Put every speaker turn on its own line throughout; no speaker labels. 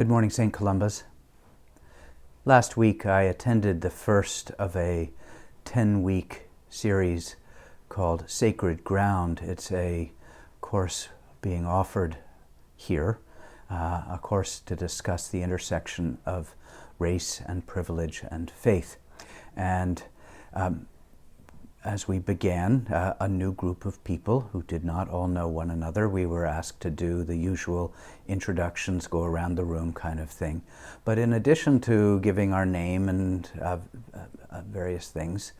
Good morning, St. Columba's. Last week I attended the first of a 10-week series called Sacred Ground. It's a course being offered here, a course to discuss the intersection of race and privilege and faith. And as we began, a new group of people who did not all know one another, we were asked to do the usual introductions, go around the room kind of thing. But in addition to giving our name and various things,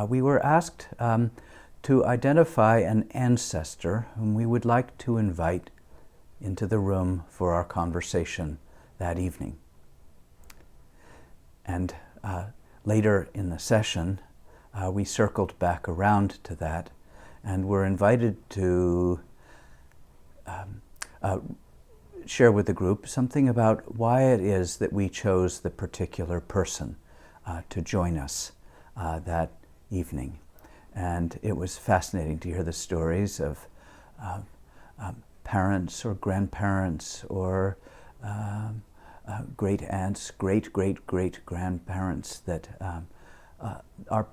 we were asked to identify an ancestor whom we would like to invite into the room for our conversation that evening. And later in the session, we circled back around to that and were invited to share with the group something about why it is that we chose the particular person to join us that evening. And it was fascinating to hear the stories of parents or grandparents or great aunts, great-great-great-grandparents that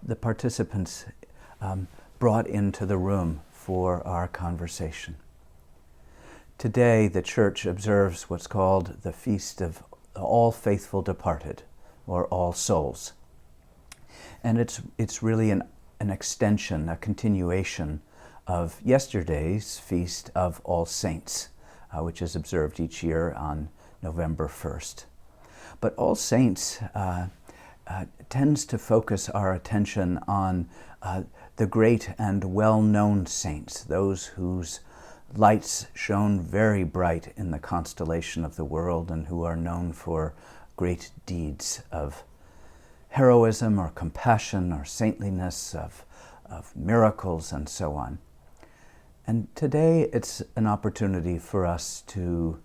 the participants brought into the room for our conversation. Today, the Church observes what's called the Feast of All Faithful Departed, or All Souls. And it's really an extension, a continuation of yesterday's Feast of All Saints, which is observed each year on November 1st. But All Saints tends to focus our attention on the great and well-known saints, those whose lights shone very bright in the constellation of the world and who are known for great deeds of heroism or compassion or saintliness, of miracles and so on. And today it's an opportunity for us to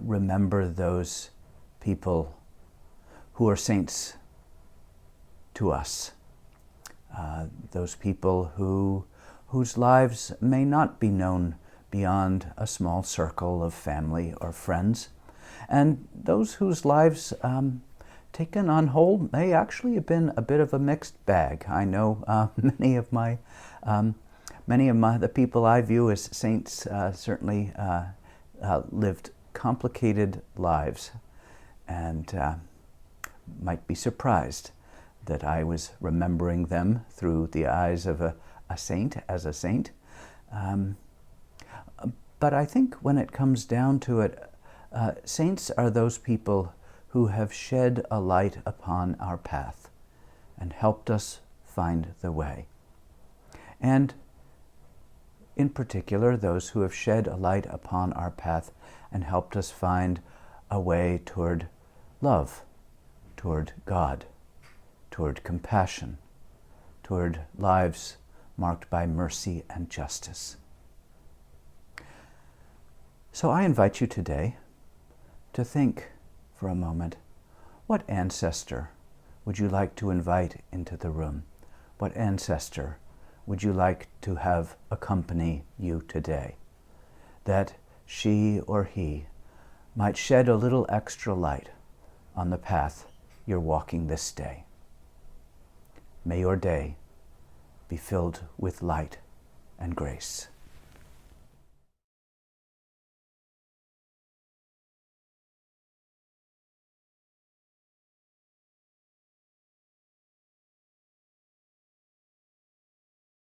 remember those people who are saints to us, those people whose lives may not be known beyond a small circle of family or friends, and those whose lives, taken on whole, may actually have been a bit of a mixed bag. I know many of the people I view as saints certainly lived complicated lives, and might be surprised that I was remembering them through the eyes of a saint, as a saint. But I think when it comes down to it, saints are those people who have shed a light upon our path and helped us find the way. And in particular, those who have shed a light upon our path and helped us find a way toward love, toward God, toward compassion, toward lives marked by mercy and justice. So I invite you today to think for a moment, what ancestor would you like to invite into the room? What ancestor would you like to have accompany you today, that she or he might shed a little extra light on the path you're walking this day? May your day be filled with light and grace.